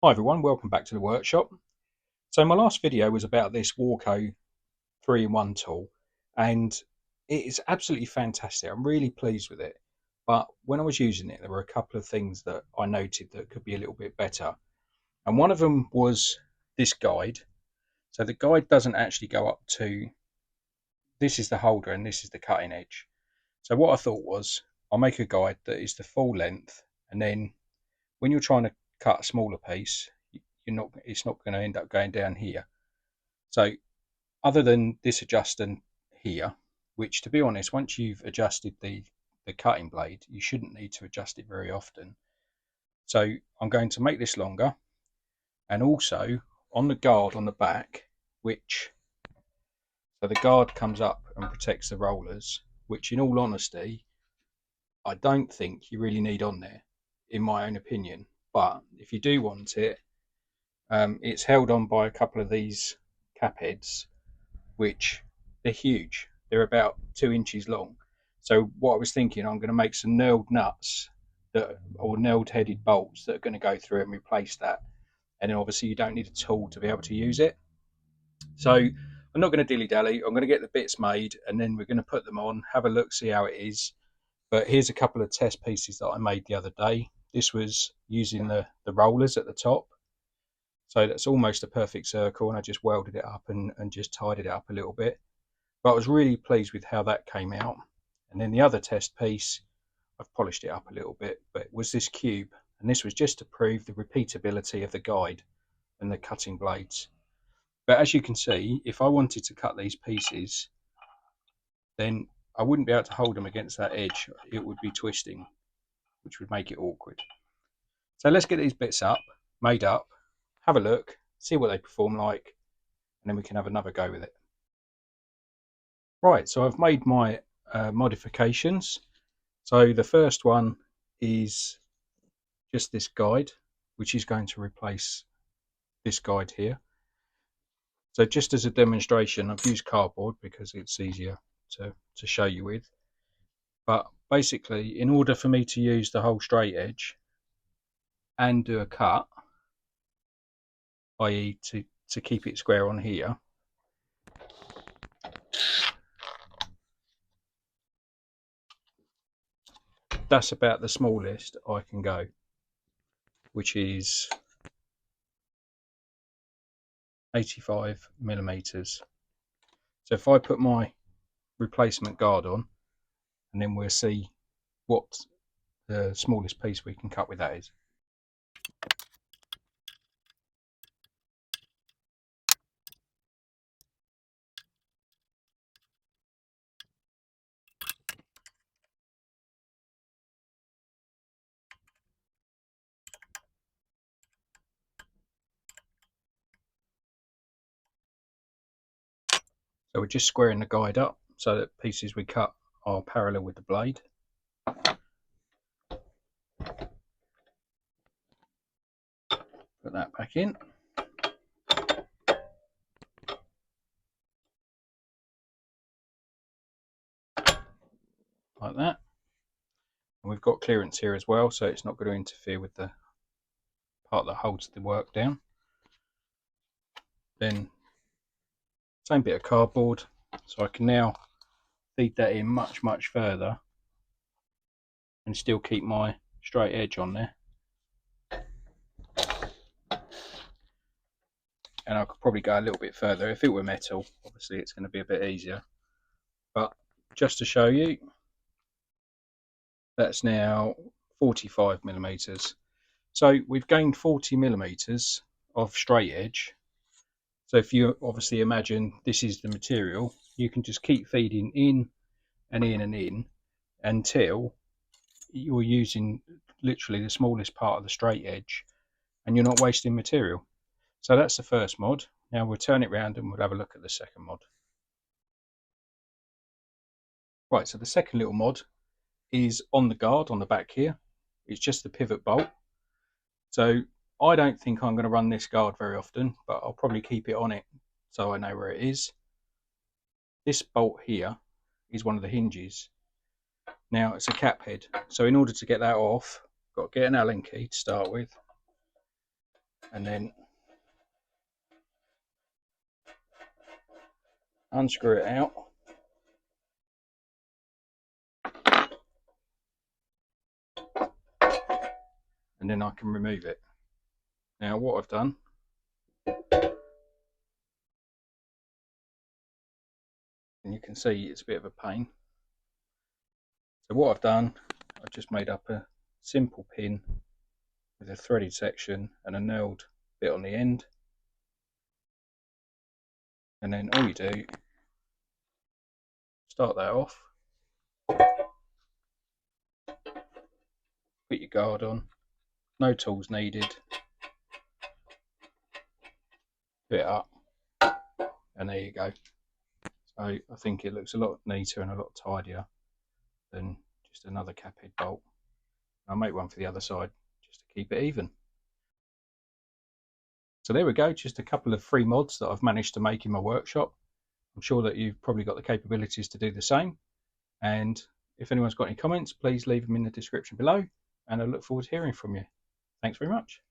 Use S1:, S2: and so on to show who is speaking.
S1: Hi everyone, welcome back to the workshop. So my last video was about this Warco 3-in-1 tool and it is absolutely fantastic. I'm really pleased with it. But when I was using it, there were a couple of things that I noted that could be a little bit better. And one of them was this guide. So the guide doesn't actually go up to, this is the holder and this is the cutting edge. So what I thought was I'll make a guide that is the full length, and then when you're trying to cut a smaller piece, it's not going to end up going down here. So other than this adjusting here, which to be honest, once you've adjusted the cutting blade, you shouldn't need to adjust it very often. So I'm going to make this longer, and also on the guard on the back, which so the guard comes up and protects the rollers, which in all honesty I don't think you really need on there, in my own opinion. But if you do want it, it's held on by a couple of these cap heads, which they're huge. They're about 2 inches long. So what I was thinking, I'm going to make some knurled nuts or knurled headed bolts that are going to go through and replace that. And then obviously you don't need a tool to be able to use it. So I'm not going to dilly dally. I'm going to get the bits made and then we're going to put them on, have a look, see how it is. But here's a couple of test pieces that I made the other day. This was using the rollers at the top. So that's almost a perfect circle, and I just welded it up and just tidied it up a little bit. But I was really pleased with how that came out. And then the other test piece, I've polished it up a little bit, but it was this cube. And this was just to prove the repeatability of the guide and the cutting blades. But as you can see, if I wanted to cut these pieces, then I wouldn't be able to hold them against that edge. It would be twisting, which would make it awkward. So let's get these bits made up, have a look, see what they perform like, and then we can have another go with it. Right, so I've made my modifications. So the first one is just this guide, which is going to replace this guide here. So just as a demonstration, I've used cardboard because it's easier to show you with. But basically, in order for me to use the whole straight edge and do a cut, i.e. to keep it square on here, that's about the smallest I can go, which is 85mm. So if I put my replacement guard on, and then we'll see what the smallest piece we can cut with that is. So we're just squaring the guide up so that pieces we cut are parallel with the blade. Put that back in. Like that. And we've got clearance here as well, so it's not going to interfere with the part that holds the work down. Then same bit of cardboard, so I can now feed that in much further and still keep my straight edge on there. And I could probably go a little bit further. If it were metal, obviously it's going to be a bit easier, but just to show you, that's now 45mm. So we've gained 40mm of straight edge. So if you obviously imagine this is the material, you can just keep feeding in and in and in until you're using literally the smallest part of the straight edge and you're not wasting material. So that's the first mod. Now we'll turn it around and we'll have a look at the second mod. Right, so the second little mod is on the guard on the back here. It's just the pivot bolt. So I don't think I'm going to run this guard very often, but I'll probably keep it on it so I know where it is. This bolt here is one of the hinges. Now it's a cap head, so in order to get that off, I've got to get an Allen key to start with. and then unscrew it out. And then I can remove it. Now what I've done, and you can see it's a bit of a pain. So what I've done, I've just made up a simple pin with a threaded section and a knurled bit on the end. And then all you do, start that off, put your guard on, no tools needed, put it up, and there you go. So I think it looks a lot neater and a lot tidier than just another cap head bolt. I'll make one for the other side just to keep it even. So there we go, just a couple of free mods that I've managed to make in my workshop. I'm sure that you've probably got the capabilities to do the same. And if anyone's got any comments, please leave them in the description below, and I look forward to hearing from you. Thanks very much.